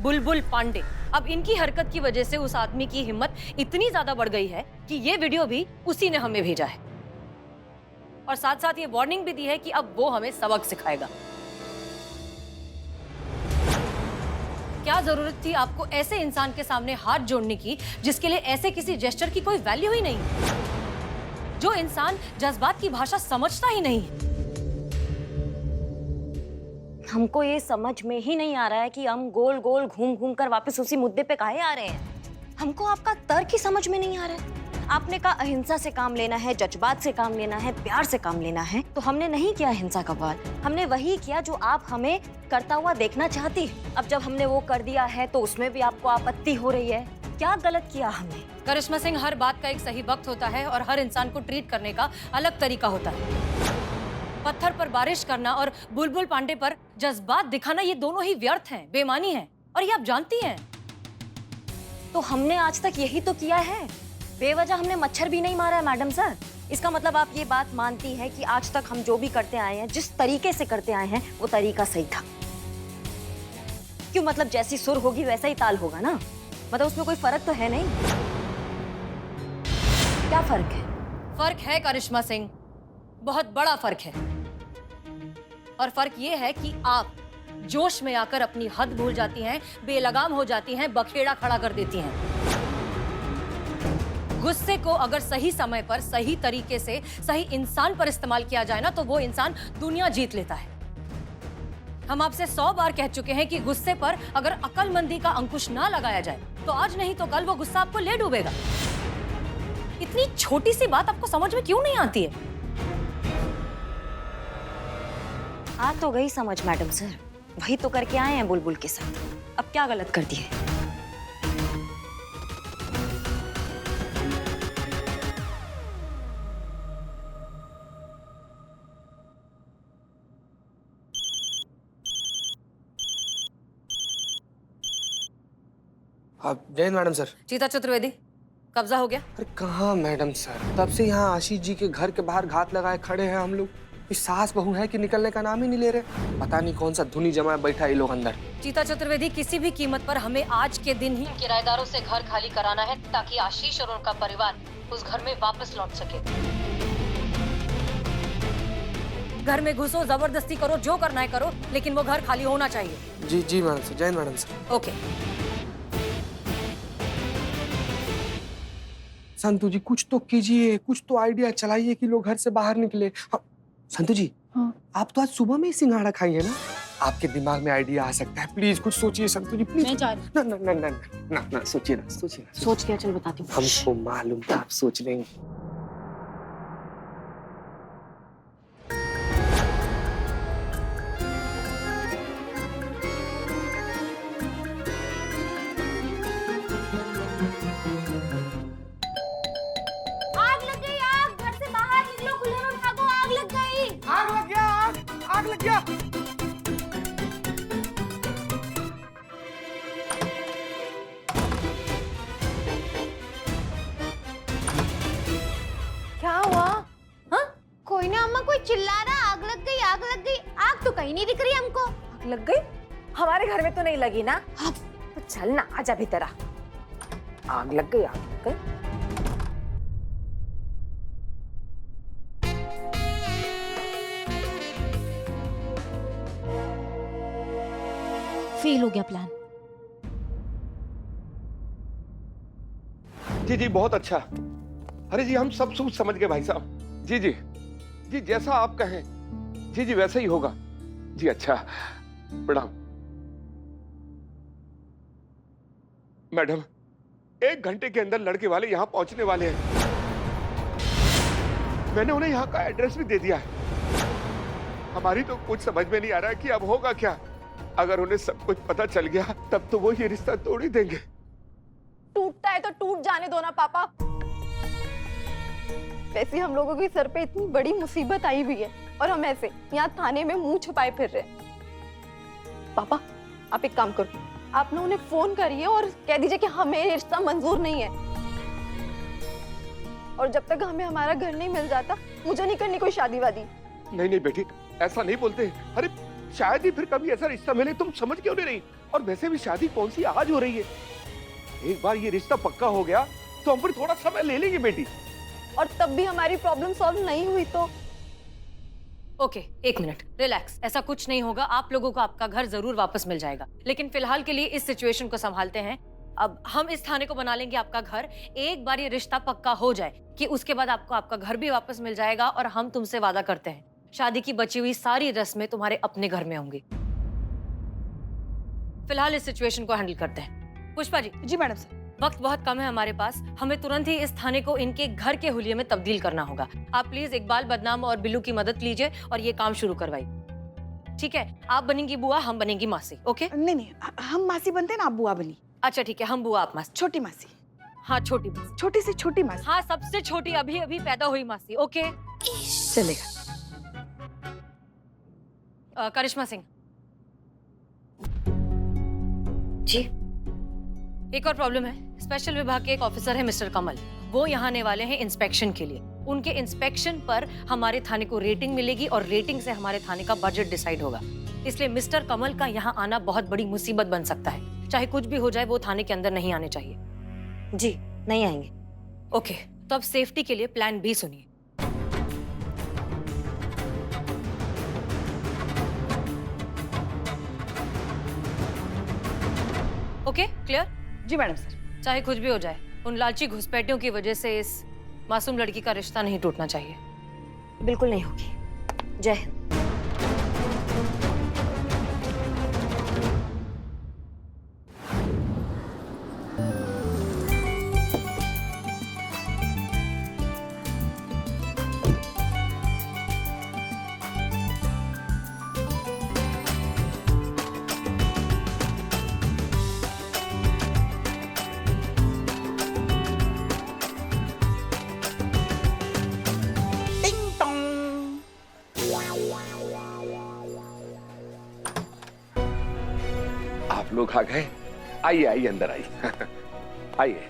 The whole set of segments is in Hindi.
बुलबुल पांडे। अब इनकी हरकत की वजह से उस आदमी की हिम्मत इतनी ज्यादा बढ़ गई है कि ये वीडियो भी उसी ने हमें भेजा है और साथ साथ ये वार्निंग भी दी है कि अब वो हमें सबक सिखाएगा। क्या जरूरत थी आपको ऐसे इंसान के सामने हाथ जोड़ने की जिसके लिए ऐसे किसी जेस्चर की कोई वैल्यू ही नहीं, जो इंसान जज्बात की भाषा समझता ही नहीं। हमको ये समझ में ही नहीं आ रहा है कि हम गोल गोल घूम घूम कर वापस उसी मुद्दे पे काहे आ रहे हैं। हमको आपका तर्क ही समझ में नहीं आ रहा है। आपने कहा अहिंसा से काम लेना है, जज्बात से काम लेना है, प्यार से काम लेना है, तो हमने नहीं किया हिंसा का वार। हमने वही किया जो आप हमें करता हुआ देखना चाहती है। अब जब हमने वो कर दिया है तो उसमें भी आपको आपत्ति हो रही है। क्या गलत किया हमने? करिश्मा सिंह, हर बात का एक सही वक्त होता है और हर इंसान को ट्रीट करने का अलग तरीका होता है। पत्थर पर बारिश करना और बुलबुल पांडे पर जज्बात दिखाना, ये दोनों ही व्यर्थ हैं, बेमानी हैं और ये आप जानती हैं। तो हमने आज तक यही तो किया है। बेवजह हमने मच्छर भी नहीं मारा है मैडम सर। इसका मतलब आप ये बात मानती हैं कि आज तक हम जो भी करते आए हैं, जिस तरीके से करते आए हैं, वो तरीका सही था। क्यों? मतलब जैसी सुर होगी वैसा ही ताल होगा ना। मतलब उसमें कोई फर्क तो है नहीं। क्या फर्क है? फर्क है करिश्मा सिंह, बहुत बड़ा फर्क है। और फर्क ये है कि आप जोश में आकर अपनी हद भूल जाती हैं, बेलगाम हो जाती हैं, बखेड़ा खड़ा कर देती हैं। गुस्से को अगर सही समय पर, सही तरीके से, सही इंसान पर इस्तेमाल किया जाए ना, तो वो इंसान दुनिया जीत लेता है। हम आपसे 100 बार कह चुके हैं कि गुस्से पर अगर अक्लमंदी का अंकुश ना लगाया जाए तो आज नहीं तो कल वो गुस्सा आपको ले डूबेगा। इतनी छोटी सी बात आपको समझ में क्यों नहीं आती है? आ तो गई समझ मैडम सर, वही तो करके आए हैं बुलबुल के साथ। अब क्या गलत कर दिए? आप जय मैडम सर। चीता चतुर्वेदी, कब्जा हो गया? अरे कहाँ मैडम सर, तब से यहाँ आशीष जी के घर के बाहर घात लगाए खड़े हैं हम लोग। इस सास बहू है कि निकलने का नाम ही नहीं ले रहे। पता नहीं कौन सा धुनी जमाए बैठा ये लोग अंदर। चीता चतुर्वेदी, किसी भी कीमत पर हमें आज के दिन ही किराएदारों से घर खाली कराना है ताकि आशीष और उनका परिवार उस घर में वापस लौट सके। घर में घुसो, जबरदस्ती करो, जो करना है करो, लेकिन वो घर खाली होना चाहिए। जी जी मैडम सर, जय मैडम सर। ओके। संतु जी कुछ तो कीजिए, कुछ तो आइडिया चलाइए कि लोग घर से बाहर निकले। हाँ, संतु जी, हाँ। आप तो आज सुबह में ही सिंघाड़ा खाई है ना, आपके दिमाग में आइडिया आ सकता है। प्लीज कुछ सोचिए संतु जी, प्लीज। मैं जा रही ना ना ना ना ना ना, सोचिए ना, सोचिए ना। सोच के चल बताती हूँ। हमको मालूम था आप सोच लेंगे। आग लग गई, आग! घर से बाहर निकलो, कूलर में भागो, आग लग गई। आग लग गया, आग लग गया। क्या हुआ? हाँ? कोई ना अम्मा, कोई चिल्ला रहा आग लग गई, आग लग गई। आग तो कहीं नहीं दिख रही हमको। आग लग गई? हमारे घर में तो नहीं लगी ना। अब तो चल ना, आजा भीतर आ। आग लग गई, आग लग गई। फेल हो गया प्लान। जी जी बहुत अच्छा। अरे जी हम सब सोच समझ गए भाई साहब। जी जी जी, जैसा आप कहें जी जी वैसा ही होगा। जी अच्छा, प्रणाम। मैडम 1 घंटे के अंदर लड़के वाले यहाँ पहुंचने वाले हैं। मैंने उन्हें यहाँ का एड्रेस भी दे दिया है। हमारी तो कुछ समझ में नहीं आ रहा कि अब होगा क्या। अगर उन्हें सब कुछ पता चल गया तब तो वो ये रिश्ता तोड़ ही देंगे। टूटता है तो टूट जाने दो ना पापा। वैसे हम लोगों के सर पे इतनी बड़ी मुसीबत आई हुई है और हम ऐसे यहाँ थाने में मुंह छुपाए फिर रहे हैं। पापा आप एक काम करो, आप ना उन्हें फोन करिए और कह दीजिए कि हमें ये रिश्ता मंजूर नहीं है और जब तक हमें हमारा घर नहीं मिल जाता मुझे नहीं करनी कोई शादी वादी। नहीं नहीं बेटी, ऐसा नहीं बोलते। अरे शायद ही फिर कभी ऐसा रिश्ता मिले, तुम समझ क्यों नहीं रही? और वैसे भी शादी कौन सी आज हो रही है? एक बार ये रिश्ता पक्का हो गया तो हम पर थोड़ा समय ले लेंगे बेटी। और तब भी हमारी प्रॉब्लम सॉल्व नहीं हुई तो? ओके, एक मिनट, रिलैक्स। ऐसा कुछ नहीं होगा, आप लोगों को आपका घर जरूर वापस मिल जाएगा। लेकिन फिलहाल के लिए इस सिचुएशन को संभालते हैं। अब हम इस थाने को बना लेंगे आपका घर। एक बार ये रिश्ता पक्का हो जाए कि उसके बाद आपको आपका घर भी वापस मिल जाएगा, और हम तुमसे वादा करते हैं शादी की बची हुई सारी रस्में तुम्हारे अपने घर में होंगी। फिलहाल इस सिचुएशन को हैंडल करते हैं। पुष्पा जी। जी मैडम सर। वक्त बहुत कम है हमारे पास, हमें तुरंत ही इस थाने को इनके घर के हुलिये में तब्दील करना होगा। आप प्लीज इकबाल, बदनाम और बिल्लू की मदद लीजिए और ये काम शुरू करवाइए। ठीक है, आप बनेंगी बुआ, हम बनेंगी मासी। ओके? नहीं, हम मासी बनते हैं ना, आप बुआ बनी। अच्छा ठीक है, हम बुआ आप मासी। छोटी मासी। हाँ छोटी मासी। छोटी से छोटी मासी। हाँ सबसे छोटी, अभी अभी पैदा हुई मासी। ओके चलेगा। करिश्मा सिंह जी। एक और प्रॉब्लम है। स्पेशल विभाग के एक ऑफिसर है मिस्टर कमल, वो यहाँ आने वाले हैं इंस्पेक्शन के लिए। उनके इंस्पेक्शन पर हमारे थाने को रेटिंग मिलेगी और रेटिंग से हमारे थाने का बजट डिसाइड होगा। इसलिए मिस्टर कमल का यहाँ आना बहुत बड़ी मुसीबत बन सकता है। चाहे कुछ भी हो जाए, वो थाने के अंदर नहीं आने चाहिए। जी नहीं आएंगे। ओके, तो अब सेफ्टी के लिए प्लान बी सुनिए। Okay clear? जी मैडम सर। चाहे कुछ भी हो जाए, उन लालची घुसपैठियों की वजह से इस मासूम लड़की का रिश्ता नहीं टूटना चाहिए। बिल्कुल नहीं होगी। जय हिंद। आप लोग आ गए? आइए आइए, अंदर आइए। आइए।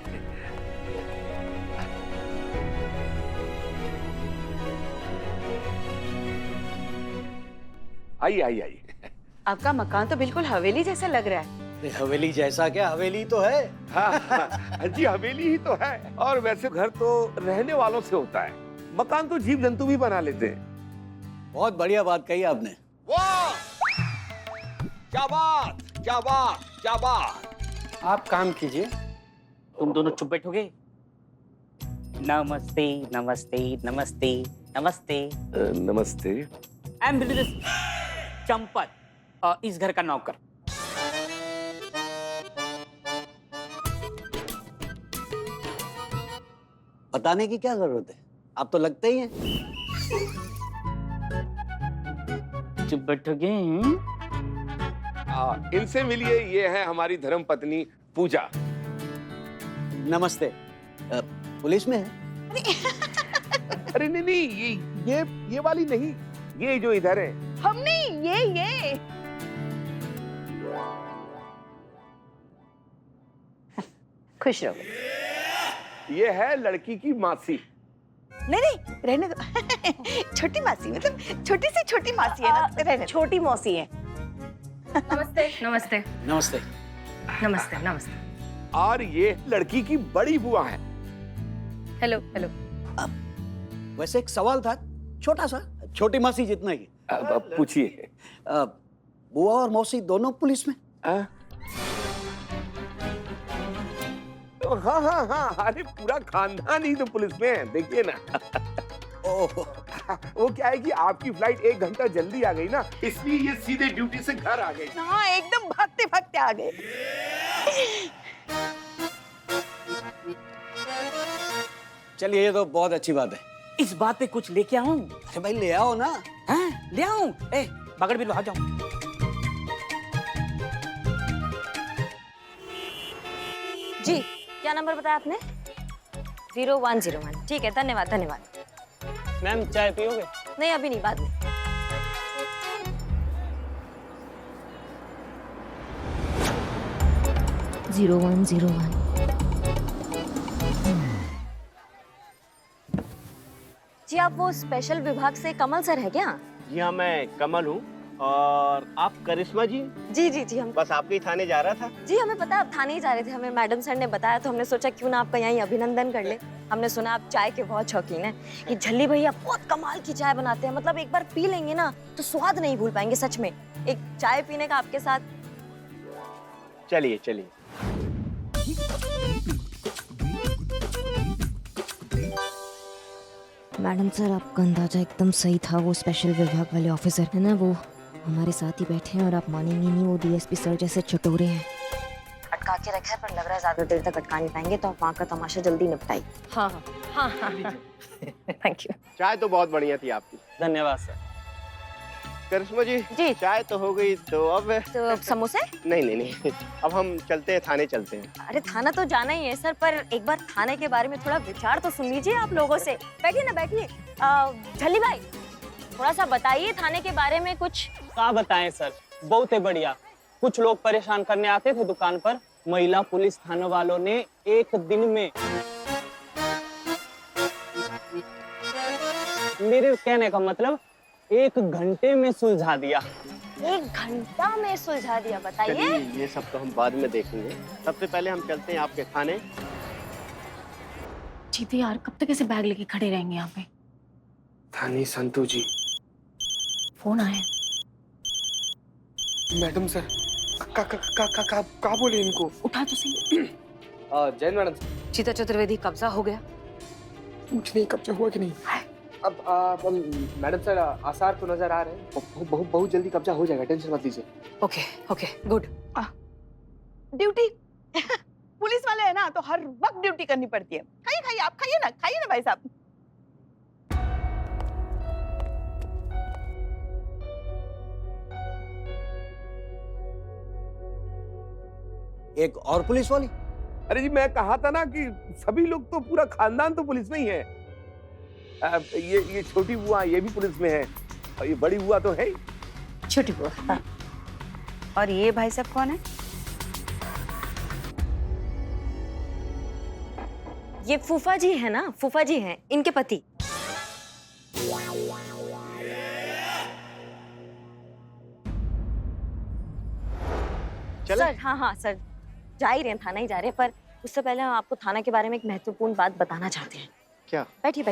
आइए आइए आइए। आपका मकान तो बिल्कुल हवेली जैसा लग रहा है। हवेली जैसा क्या, हवेली तो है। हाँ जी, हवेली ही तो है। और वैसे घर तो रहने वालों से होता है, मकान तो जीव जंतु भी बना लेते हैं। बहुत बढ़िया बात कही आपने। वाह, क्या बात, क्या बात, क्या बात। आप काम कीजिए, तुम दोनों चुप बैठोगे। नमस्ते नमस्ते नमस्ते नमस्ते। नमस्ते। आई एम चंपत, इस घर का नौकर। बताने की क्या जरूरत है, आप तो लगते ही हैं। चुप बैठोगे? इनसे मिलिए, ये है हमारी धर्म पत्नी पूजा। नमस्ते। पुलिस में है? अरे नहीं नहीं, ये वाली नहीं, ये जो इधर है। हम नहीं, ये खुश रहो। ये है लड़की की मासी। नहीं रहने दो। छोटी मासी, मतलब छोटी से छोटी मासी है ना, रहने दो। छोटी मौसी है। नमस्ते नमस्ते नमस्ते। नमस्ते नमस्ते। और ये लड़की की बड़ी बुआ है। Hello hello. वैसे एक सवाल था, छोटा सा, छोटी मासी जितना ही। अब पूछिए। बुआ और मौसी दोनों पुलिस में? हाँ हाँ हाँ, अरे पूरा खानदान ही तो पुलिस में है, देखिए ना। ओह, वो क्या है कि आपकी फ्लाइट 1 घंटा जल्दी आ गई ना, इसलिए ये सीधे ड्यूटी से घर आ गए। हाँ, एकदम भागते भागते आ गए। चलिए ये तो बहुत अच्छी बात है। इस बात पे कुछ लेके आऊं? अरे भाई ले आओ ना। हाँ, ले आऊं? बगड़ भी लो, आ जाओ। जी क्या नंबर बताया आपने? 0101। ठीक है, धन्यवाद धन्यवाद। मैम चाय पियोगे? नहीं अभी नहीं, बाद में। जी आप वो स्पेशल विभाग से कमल सर है क्या? जी हाँ, मैं कमल हूँ और आप करिश्मा जी? जी हम बस आपके ही थाने जा रहा था। जी हमें पता है आप थाने ही जा रहे थे, हमें मैडम सर ने बताया तो हमने सोचा क्यों ना आपका यहीं अभिनंदन कर ले। हमने सुना आप चाय के बहुत शौकीन हैं। ये झल्ली भैया बहुत कमाल की चाय बनाते हैं, मतलब एक बार पी लेंगे ना तो स्वाद नहीं भूल पाएंगे सच में। एक चाय पीने का आपके साथ। चलिए चलिए। मैडम सर आपका अंदाजा एकदम सही था, वो स्पेशल विभाग वाले ऑफिसर है ना, वो हमारे साथ ही बैठे हैं और आप मानेंगे नहीं वो डीएसपी सर जैसे चटोरे हैं। अटका के रखा है पर लग रहा है ज्यादा देर तक अटका नहीं पाएंगे, तो आप वहाँ का तमाशा जल्दी निपटाइए। हाँ हाँ हाँ हाँ। Thank you. चाय तो बहुत बढ़िया थी आपकी। धन्यवाद सर। करिश्मा जी जी। चाय तो हो गई, तो अब तो समोसे? नहीं अब हम चलते हैं, थाने चलते हैं। अरे थाना तो जाना ही है सर, पर एक बार थाने के बारे में थोड़ा विचार तो सुन लीजिए आप लोगों से। बैठिए ना बैठिए। झल्ली भाई थोड़ा सा बताइए थाने के बारे में कुछ। क्या बताएं सर, बहुत ही बढ़िया। कुछ लोग परेशान करने आते थे दुकान पर, महिला पुलिस थाने वालों ने एक दिन में, मेरे कहने का मतलब 1 घंटे में सुलझा दिया। 1 घंटा में सुलझा दिया, बताइए। चलिए ये सब तो हम बाद में देखेंगे, सबसे पहले हम चलते हैं आपके थाने। जीते यार, कब तक ऐसे बैग लेके खड़े रहेंगे यहाँ पे? थानी संतू जी। फोन आया। मैडम सर का बोले इनको? उठा तो सही। जैन मैडम। चीता चतुर्वेदी कब्जा हो गया? कुछ नहीं, कब्जा हुआ कि नहीं? अब मैडम सर आसार तो नजर आ रहे हैं, बहुत जल्दी कब्जा हो जाएगा, टेंशन मत लीजिए। Okay good. ड्यूटी पुलिस वाले है ना, तो हर वक्त ड्यूटी करनी पड़ती है। खाइए आप खाइए ना भाई साहब। एक और पुलिस वाली? अरे जी मैं कहा था ना कि सभी लोग तो, पूरा खानदान तो पुलिस में ही है। ये छोटी बुआ ये भी पुलिस में है, और ये बड़ी बुआ तो है ही। छोटी बुआ। और ये भाई साहब कौन है? ये फूफा जी है ना, फूफा जी हैं, इनके पति। सर हाँ सर, जा ही रहे हैं, थाना ही जा रहे हैं, पर उससे पहले हम आपको थाना के बारे में एक महत्वपूर्ण बात बताना चाहते हैं। क्या? बैठिए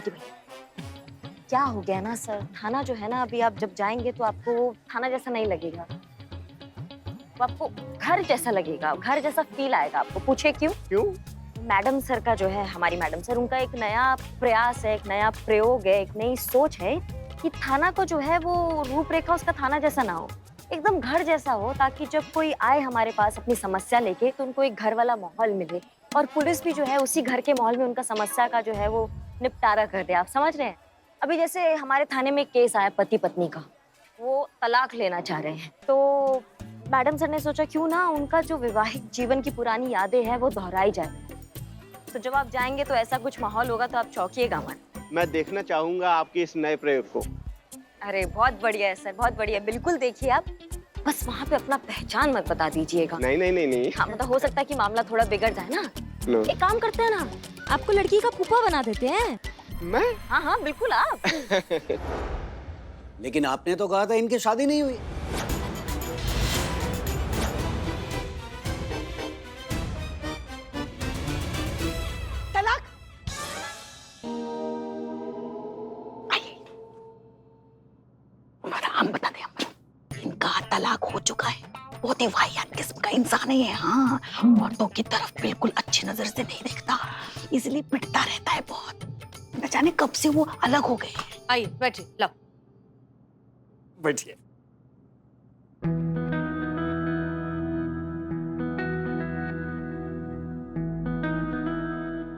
क्या हो गया ना सर, थाना जो है ना, अभी आप जब जाएंगे तो आपको थाना जैसा नहीं लगेगा, तो आपको घर जैसा लगेगा, घर जैसा फील आएगा आपको। पूछे क्यों? मैडम सर का जो है, हमारी मैडम सर, उनका एक नया प्रयास है, एक नया प्रयोग है, एक नई सोच है कि थाना को जो है वो रूपरेखा उसका थाना जैसा ना हो, एकदम घर जैसा हो, ताकि जब कोई आए हमारे पास अपनी समस्या लेके तो उनको एक घर वाला माहौल मिले, और पुलिस भी जो है उसी घर के माहौल में उनका समस्या का जो है वो निपटारा कर दे। आप समझ रहे हैं? अभी जैसे हमारे थाने में केस आया पति पत्नी का, वो तलाक लेना चाह रहे हैं, तो मैडम सर ने सोचा क्यों ना उनका जो वैवाहिक जीवन की पुरानी यादें हैं वो दोहराई जाए। तो जब आप जाएंगे तो ऐसा कुछ माहौल होगा, तो आप चौंकिएगा मत। मैं देखना चाहूंगा आपके इस नए प्रयोग को। अरे बहुत बढ़िया है सर, बहुत बढ़िया, बिल्कुल देखिए आप, बस वहाँ पे अपना पहचान मत बता दीजिएगा। नहीं। हाँ मतलब हो सकता है कि मामला थोड़ा बिगड़ जाए ना। No. एक काम करते हैं ना, आपको लड़की का फूफा बना देते हैं। मैं? हाँ बिल्कुल आप। लेकिन आपने तो कहा था इनकी शादी नहीं हुई। तलाक? हम बता दें, इनका तलाक हो चुका है। बहुत ही वाहियात किस्म का इंसान है ये। हाँ, औरतों की तरफ बिल्कुल अच्छी नजर से नहीं देखता, इसलिए पिटता रहता है बहुत। न जाने कब से वो अलग हो गए। आइए बैठिए, लो बैठिए।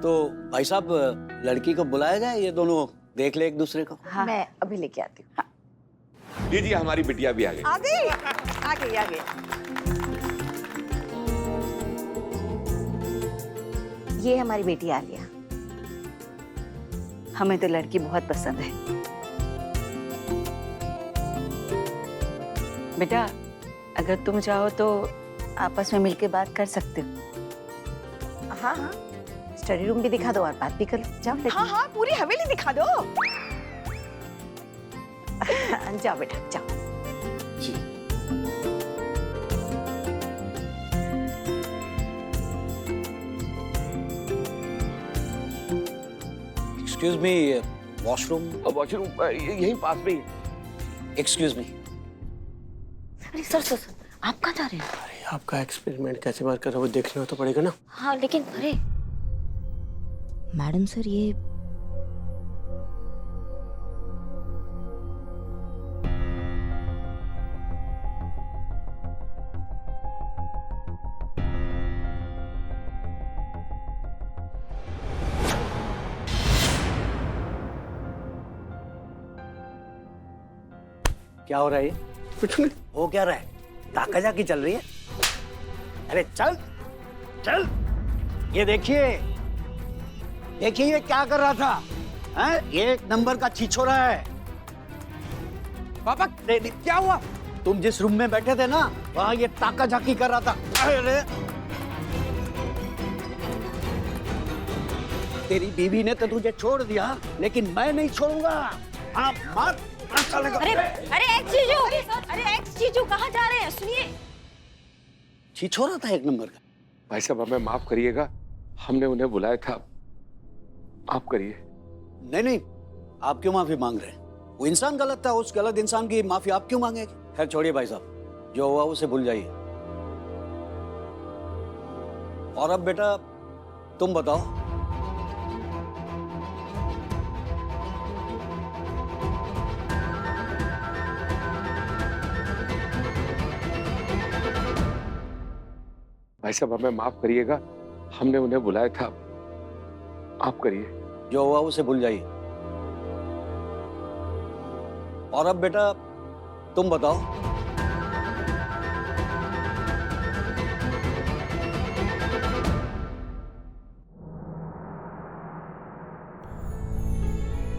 तो भाई साहब लड़की को बुलाया जाए, ये दोनों देख ले एक दूसरे को। हाँ। मैं अभी लेके आती हूँ। हाँ। लीजिए हमारी बिटिया भी आ गई। आ गई। ये हमारी बेटी आलिया, हमें तो लड़की बहुत पसंद है। बेटा अगर तुम चाहो तो आपस में मिलके बात कर सकते हो। हाँ, स्टडी रूम भी दिखा दो और बात भी कर लो। जाओ। हाँ, पूरी हवेली दिखा दो। जाओ बेटा जाओ। जी एक्सक्यूज मी, वॉशरूम? वॉशरूम यहीं पास में ही। Excuse me. अरे सर सर सर, आप कहाँ जा रहे हैं? अरे आपका एक्सपेरिमेंट कैसे वर्क कर रहा है वो देखना तो पड़ेगा ना। हाँ लेकिन अरे मैडम सर, ये क्या हो रहा है ये? कुछ नहीं। हो क्या रहा है? ताका जाकी चल रही है? अरे चल चल, ये देखिए देखिए ये क्या कर रहा था। हैं? ये एक नंबर का छिछोरा है। पापा क्या हुआ? तुम जिस रूम में बैठे थे ना, वहां ये ताका झाकी कर रहा था। अरे तेरी बीवी ने तो तुझे छोड़ दिया, लेकिन मैं नहीं छोड़ूंगा। हाँ मार। अरे अरे एक्स जीजू, अरे एक्स जीजू कहाँ जा रहे हैं? सुनिए। छिछोरा था एक नंबर का। भाई साहब हमें माफ करिएगा, हमने उन्हें बुलाया था, आप करिए। नहीं नहीं, आप क्यों माफी मांग रहे हैं? वो इंसान गलत था, उस गलत इंसान की माफी आप क्यों मांगेंगे? खैर छोड़िए भाई साहब, जो हुआ उसे भूल जाइए। और अब बेटा तुम बताओ। भाई साहब हमें माफ करिएगा, हमने उन्हें बुलाया था, आप करिए। जो हुआ उसे भूल जाइए। और अब बेटा तुम बताओ।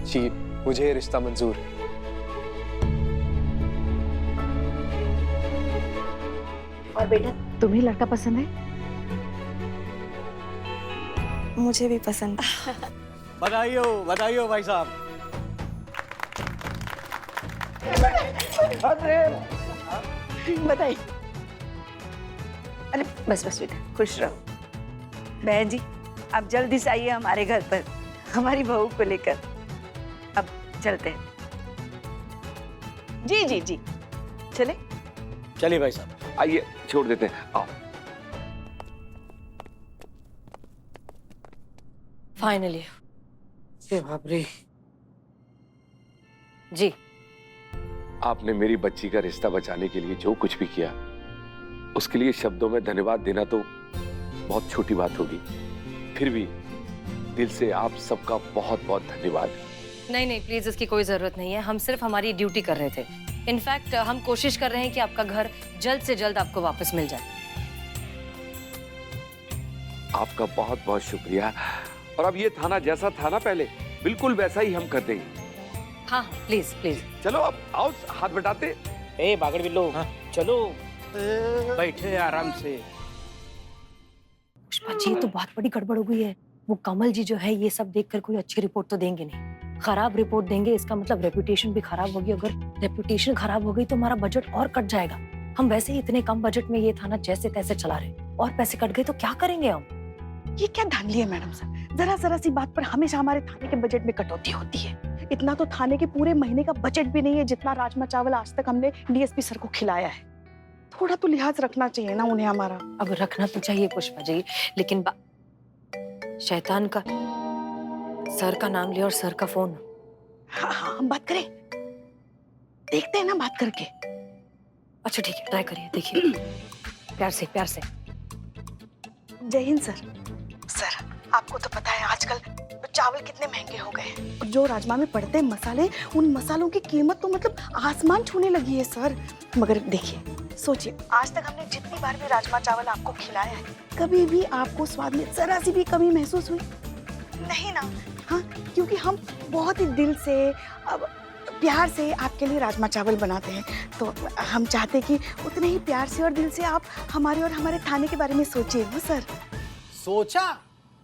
जी मुझे ये रिश्ता मंजूर है। और बेटा तुम्हें लड़का पसंद है? मुझे भी पसंद है। बधाई हो भाई साहब। बताइए। अरे बस बस बेटा, खुश रहो। बहन जी आप जल्दी से आइए हमारे घर पर, हमारी बहू को लेकर। अब चलते हैं। जी जी जी चले। चलिए भाई साहब, आइए छोड़ देते हैं, आओ। फाइनली। बाप रे। जी आपने मेरी बच्ची का रिश्ता बचाने के लिए जो कुछ भी किया, उसके लिए शब्दों में धन्यवाद देना तो बहुत छोटी बात होगी, फिर भी दिल से आप सबका बहुत बहुत धन्यवाद। नहीं नहीं प्लीज, इसकी कोई जरूरत नहीं है। हम सिर्फ हमारी ड्यूटी कर रहे थे। इनफैक्ट हम कोशिश कर रहे हैं कि आपका घर जल्द से जल्द आपको वापस मिल जाए। आपका बहुत बहुत शुक्रिया। और अब ये थाना जैसा था ना पहले, बिल्कुल वैसा ही हम कर देंगे। हाँ प्लीज प्लीज। चलो अब आओ हाथ बटाते। ए बागड़ बिल्लो, चलो बैठे आराम से। पुष्पा जी, तो बहुत बड़ी गड़बड़ हो गई है। वो कमल जी जो है ये सब देखकर कोई अच्छी रिपोर्ट तो देंगे नहीं, खराब रिपोर्ट देंगे। इसका मतलब रेपुटेशन भी खराब होगी। अगर रेपुटेशन खराब हो गई तो हमारा बजट और कट जाएगा। हम वैसे ही इतने कम बजट में ये थाना जैसे तैसे चला रहे, और पैसे कट गए तो क्या करेंगे हम? ये क्या धांधली है मैडम सर? जरा सी बात पर हमेशा हमारे थाने के बजट में कटौती होती है। इतना तो थाने के पूरे महीने का बजट भी नहीं है जितना राजमा चावल आज तक हमने डीएसपी सर को खिलाया है। थोड़ा तो लिहाज रखना चाहिए ना उन्हें हमारा। अब रखना तो चाहिए पुष्पा जी, लेकिन शैतान का सर का नाम लिया और सर का फोन। हाँ हाँ हम बात करें, देखते हैं ना बात करके। अच्छा ठीक है, ट्राई करिए, देखिए प्यार से प्यार से। जय हिंद सर। सर आपको तो पता है आजकल चावल कितने महंगे हो गए हैं। जो राजमा में पड़ते हैं मसाले, उन मसालों की कीमत तो मतलब आसमान छूने लगी है सर। मगर देखिए सोचिए, आज तक हमने जितनी बार भी राजमा चावल आपको खिलाया है, कभी भी आपको स्वाद में जरा सी भी कमी महसूस हुई? नहीं ना। हाँ, क्योंकि हम बहुत ही दिल से अब प्यार से आपके लिए राजमा चावल बनाते हैं। तो हम चाहते कि उतने ही प्यार से और दिल से आप हमारे और हमारे थाने के बारे में सोचिए ना सर। सोचा?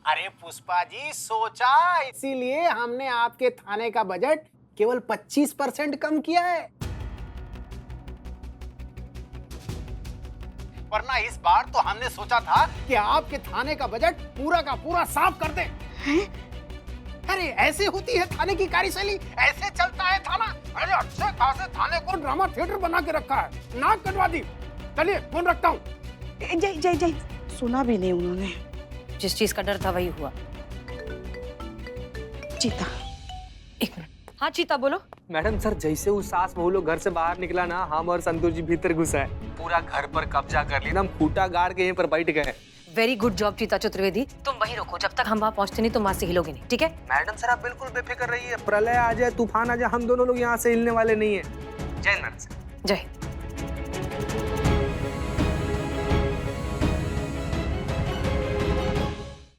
अरे पुष्पा जी सोचा, इसीलिए हमने आपके थाने का बजट केवल 25% कम किया है। वरना इस बार तो हमने सोचा था कि आपके थाने का बजट पूरा का पूरा साफ कर दें। हैं? अरे ऐसे होती है थाने की कार्यशैली, ऐसे चलता है थाना। अरे अच्छे खासे थाने को ड्रामा थिएटर बना के रखा है, नाक कटवा दी। चलिए फोन रखता हूँ। जय जय जय, सुना भी नहीं उन्होंने। जिस चीज का डर था वही हुआ। चीता, एक मिनट। हाँ चीता बोलो। मैडम सर, जैसे वो सास बहू लोग घर से बाहर निकला ना, हम और संतोष जी भीतर घुसा है, पूरा घर पर कब्जा कर लिया ना, हम खूटा गाड़ के यहीं पर बैठ गए। वेरी गुड जॉब चीता चतुर्वेदी। तुम वहीं रुको, जब तक हम वहाँ पहुँचते नहीं तुम वहाँ से हिलोगे नहीं, ठीक है? मैडम सर आप बिल्कुल बेफिक्र रहिए, प्रलय आ जाए, तूफान आ जाए, हम दोनों लोग यहाँ से हिलने वाले नहीं है। जय हिंद मैडम सर। जय हिंद।